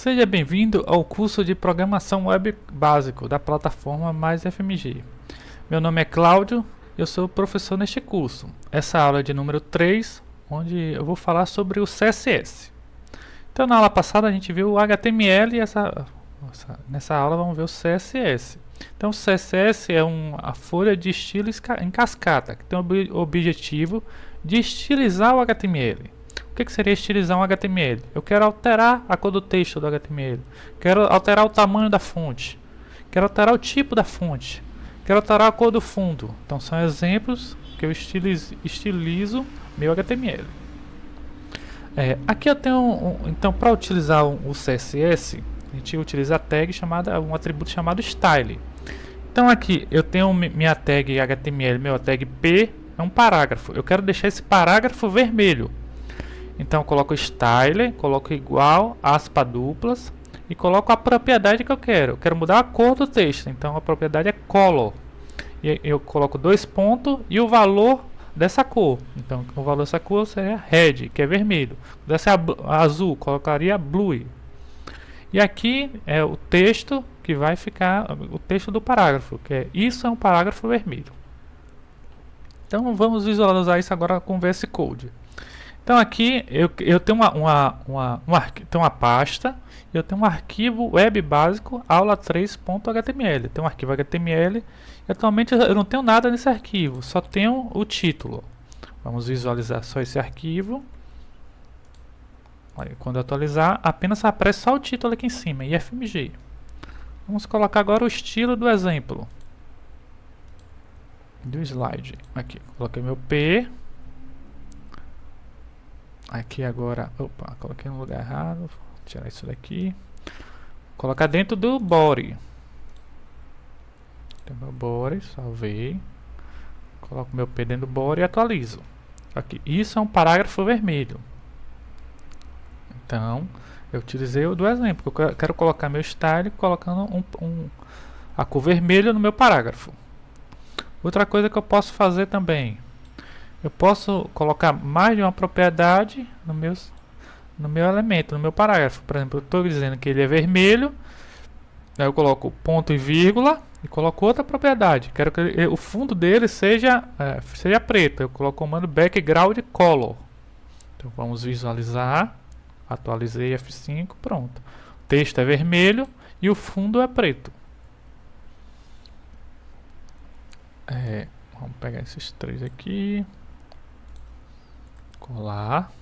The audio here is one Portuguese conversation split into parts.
Seja bem-vindo ao curso de Programação Web Básico da plataforma Mais FMG. Meu nome é Cláudio, eu sou professor neste curso. Essa aula é de número 3, onde eu vou falar sobre o CSS. Então, na aula passada a gente viu o HTML e nessa aula vamos ver o CSS. Então, o CSS é a folha de estilo em cascata, que tem o objetivo de estilizar o HTML. O que seria estilizar um HTML? Eu quero alterar a cor do texto do HTML, quero alterar o tamanho da fonte, quero alterar o tipo da fonte, quero alterar a cor do fundo. Então são exemplos que eu estilizo meu HTML. Aqui eu tenho então, para utilizar o CSS, a gente utiliza a tag chamada, um atributo chamado style. Então aqui eu tenho minha tag HTML, meu tag P é um parágrafo. Eu quero deixar esse parágrafo vermelho. Então eu coloco style, coloco igual, aspas duplas e coloco a propriedade que eu quero. Eu quero mudar a cor do texto, então a propriedade é color. E eu coloco 2 pontos e o valor dessa cor. Então o valor dessa cor seria red, que é vermelho. Se desse azul, colocaria blue. E aqui é o texto que vai ficar, o texto do parágrafo, que é isso é um parágrafo vermelho. Então vamos visualizar isso agora com o VS Code. Então aqui eu tenho uma pasta, eu tenho um arquivo web básico aula3.html. Tem um arquivo HTML e atualmente eu não tenho nada nesse arquivo, só tenho o título. Vamos visualizar só esse arquivo. Olha, quando eu atualizar, apenas aparece só o título aqui em cima, IFMG. Vamos colocar agora o estilo do exemplo. Do slide. Aqui, coloquei meu P. Aqui agora, opa, coloquei no lugar errado, vou tirar isso daqui. Colocar dentro do body. Tem meu body, salvei. Coloco meu P dentro do body e atualizo. Aqui, isso é um parágrafo vermelho. Então, eu utilizei o do exemplo. Eu quero colocar meu style colocando a cor vermelha no meu parágrafo. Outra coisa que eu posso fazer também. Eu posso colocar mais de uma propriedade no meu elemento, no meu parágrafo. Por exemplo, eu estou dizendo que ele é vermelho, aí eu coloco ponto e vírgula e coloco outra propriedade. Quero que o fundo dele seja preto. Eu coloco o comando background color. Então vamos visualizar. Atualizei F5, pronto. O texto é vermelho e o fundo é preto. Vamos pegar esses três aqui. Colar.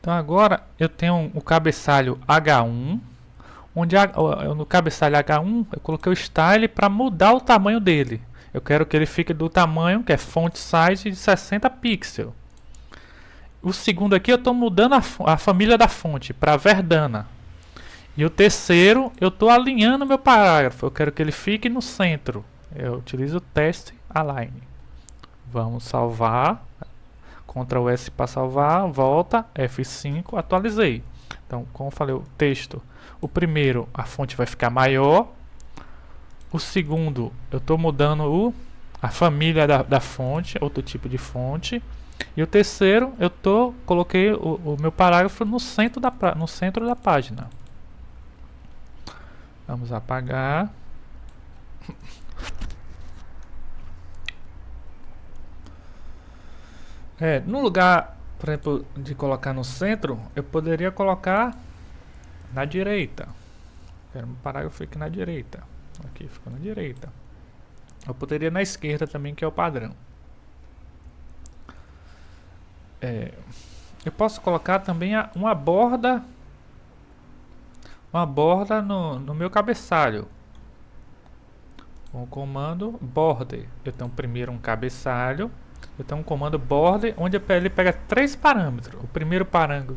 Então agora eu tenho o cabeçalho H1, onde no cabeçalho H1 eu coloquei o style para mudar o tamanho dele. Eu quero que ele fique do tamanho que é font size de 60 pixels. O segundo aqui eu estou mudando a família da fonte para Verdana. E o terceiro eu estou alinhando meu parágrafo. Eu quero que ele fique no centro. Eu utilizo o test align. Vamos salvar. Ctrl S para salvar, volta, F5, atualizei. Então, como eu falei, o texto, o primeiro, a fonte vai ficar maior. O segundo, eu estou mudando a família da fonte, outro tipo de fonte. E o terceiro, coloquei o meu parágrafo no centro da página. Vamos apagar. No lugar, por exemplo, de colocar no centro, eu poderia colocar na direita. Quero um parágrafo fique na direita. Aqui ficou na direita. Eu poderia na esquerda também, que é o padrão. Eu posso colocar também uma borda no meu cabeçalho. Com o comando border. Eu tenho primeiro um cabeçalho. Eu tenho um comando border, onde ele pega 3 parâmetros. O primeiro parâmetro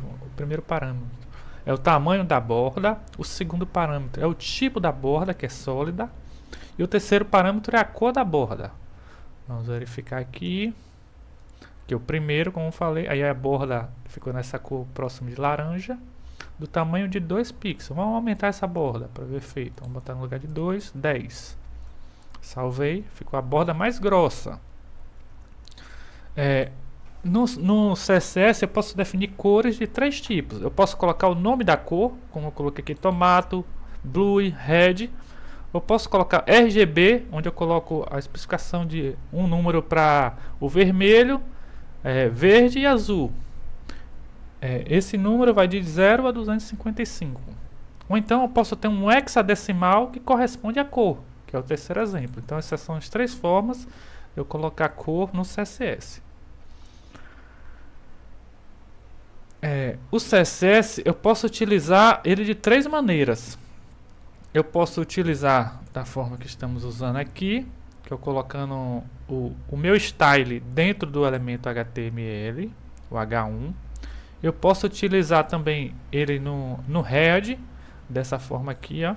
é o tamanho da borda. O segundo parâmetro é o tipo da borda, que é sólida. E o terceiro parâmetro é a cor da borda. Vamos verificar aqui. Que o primeiro, como eu falei, aí a borda ficou nessa cor próxima de laranja. Do tamanho de 2 pixels. Vamos aumentar essa borda para ver efeito. Vamos botar no lugar de 2, 10. Salvei. Ficou a borda mais grossa. No CSS eu posso definir cores de 3 tipos. Eu posso colocar o nome da cor, como eu coloquei aqui, tomato, blue, red. Eu posso colocar RGB, onde eu coloco a especificação de um número para o vermelho, verde e azul. Esse número vai de 0 a 255. Ou então eu posso ter um hexadecimal que corresponde à cor, que é o terceiro exemplo. Então essas são as 3 formas de eu colocar cor no CSS. O CSS eu posso utilizar ele de 3 maneiras. Eu posso utilizar da forma que estamos usando aqui, que eu colocando o meu style dentro do elemento HTML, o H1. Eu posso utilizar também ele no head, dessa forma aqui, ó.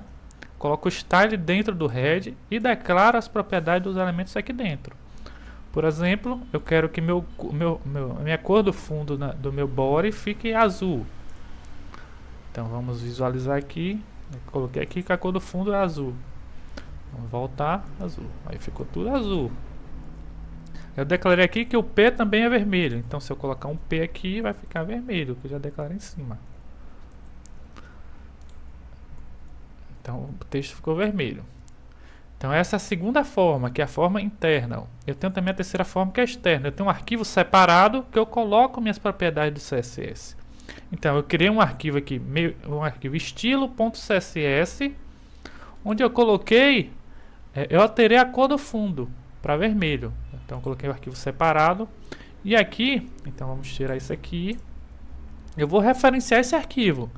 Coloco o style dentro do head e declaro as propriedades dos elementos aqui dentro. Por exemplo, eu quero que minha cor do fundo do meu body fique azul. Então vamos visualizar aqui. Eu coloquei aqui que a cor do fundo é azul. Vamos voltar, azul. Aí ficou tudo azul. Eu declarei aqui que o P também é vermelho. Então se eu colocar um P aqui, vai ficar vermelho, que eu já declarei em cima. Então o texto ficou vermelho. Então essa é a segunda forma, que é a forma interna. Eu tenho também a terceira forma, que é a externa. Eu tenho um arquivo separado que eu coloco minhas propriedades do CSS. Então eu criei um arquivo aqui, um arquivo estilo.css, onde eu coloquei, eu alterei a cor do fundo para vermelho. Então eu coloquei o arquivo separado. E aqui, então vamos tirar isso aqui. Eu vou referenciar esse arquivo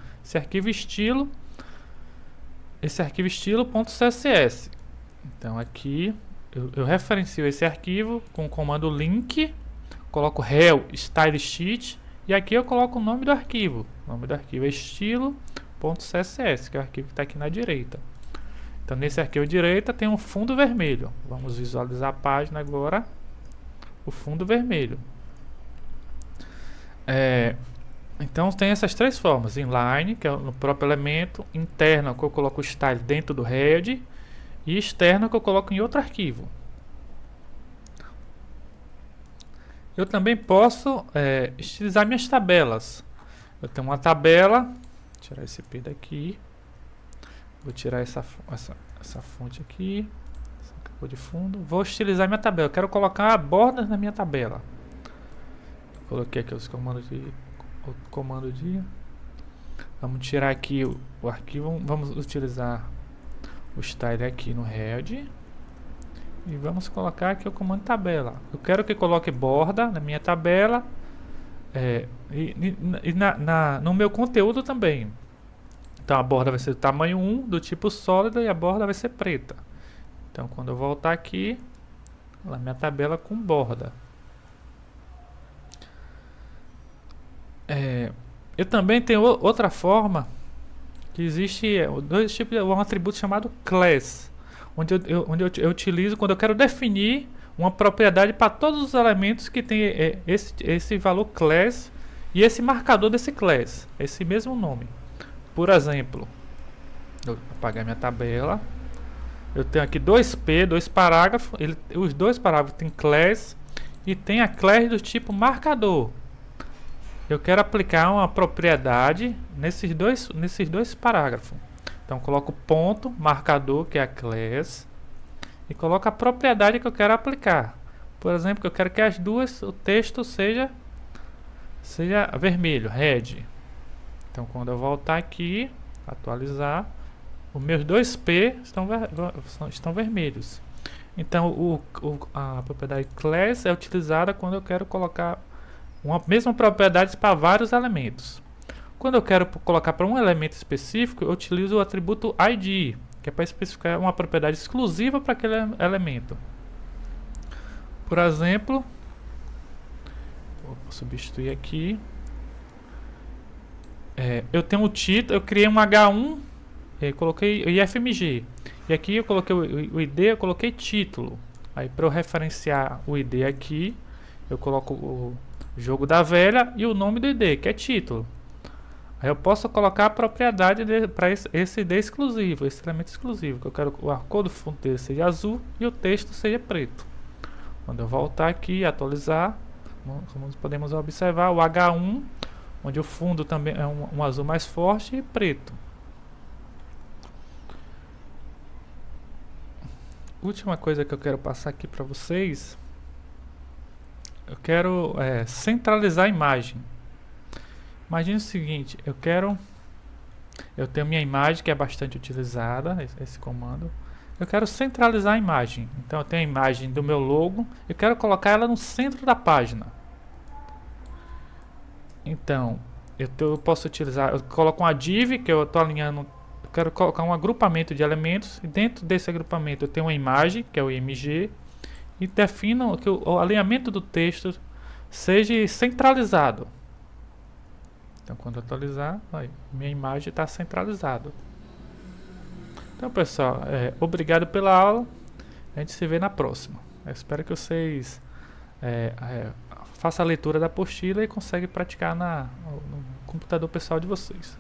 estilo.css. Então aqui eu referencio esse arquivo com o comando link, coloco rel style sheet e aqui eu coloco o nome do arquivo. O nome do arquivo é estilo.css, que é o arquivo que está aqui na direita. Então nesse arquivo à direita tem um fundo vermelho. Vamos visualizar a página agora. O fundo vermelho. Então tem essas 3 formas: inline, que é no próprio elemento; interna, que eu coloco o style dentro do head; e externa, que eu coloco em outro arquivo. Eu também posso estilizar minhas tabelas. Eu tenho uma tabela, vou tirar esse P daqui, vou tirar essa fonte aqui, essa cor de fundo, vou estilizar minha tabela. Eu quero colocar bordas na minha tabela. Coloquei aqui os comandos vamos tirar aqui o arquivo, vamos utilizar o style aqui no head e vamos colocar aqui o comando tabela. Eu quero que coloque borda na minha tabela no meu conteúdo também. Então a borda vai ser do tamanho 1, do tipo sólido, e a borda vai ser preta. Então quando eu voltar aqui, a minha tabela com borda. Eu também tenho outra forma, que existe dois tipos, um atributo chamado class, onde eu utilizo quando eu quero definir uma propriedade para todos os elementos que tem esse valor class e esse marcador desse class, esse mesmo nome. Por exemplo, eu vou apagar minha tabela. Eu tenho aqui 2P, 2 parágrafos. Os 2 parágrafos tem class e tem a class do tipo marcador. Eu quero aplicar uma propriedade nesses dois parágrafos. Então coloco ponto, marcador, que é a class, e coloco a propriedade que eu quero aplicar. Por exemplo, que eu quero que o texto seja vermelho, red. Então quando eu voltar aqui, atualizar, os meus 2P estão vermelhos. Então a propriedade class é utilizada quando eu quero colocar uma mesma propriedade para vários elementos. Quando eu quero colocar para um elemento específico, eu utilizo o atributo ID, que é para especificar uma propriedade exclusiva para aquele elemento. Por exemplo, vou substituir aqui. Eu tenho o título, eu criei um H1, coloquei IFMG. E aqui eu coloquei o ID, eu coloquei título. Aí para eu referenciar o ID aqui, eu coloco o jogo da velha e o nome do ID, que é título. Aí eu posso colocar a propriedade para esse ID exclusivo, esse elemento exclusivo, que eu quero que a cor do fundo dele seja azul e o texto seja preto. Quando eu voltar aqui e atualizar, Como podemos observar, o H1, onde o fundo também é um azul mais forte e preto. Última coisa que eu quero passar aqui para vocês, eu quero centralizar a imagem. Imagine o seguinte, eu tenho minha imagem que é bastante utilizada, esse comando. Eu quero centralizar a imagem. Então eu tenho a imagem do meu logo, eu quero colocar ela no centro da página. Então, eu posso utilizar, eu coloco uma div que eu estou alinhando, eu quero colocar um agrupamento de elementos, e dentro desse agrupamento eu tenho uma imagem, que é o img, e defino que o alinhamento do texto seja centralizado. Então, quando eu atualizar, minha imagem está centralizada. Então, pessoal, obrigado pela aula. A gente se vê na próxima. Eu espero que vocês façam a leitura da apostila e conseguem praticar no computador pessoal de vocês.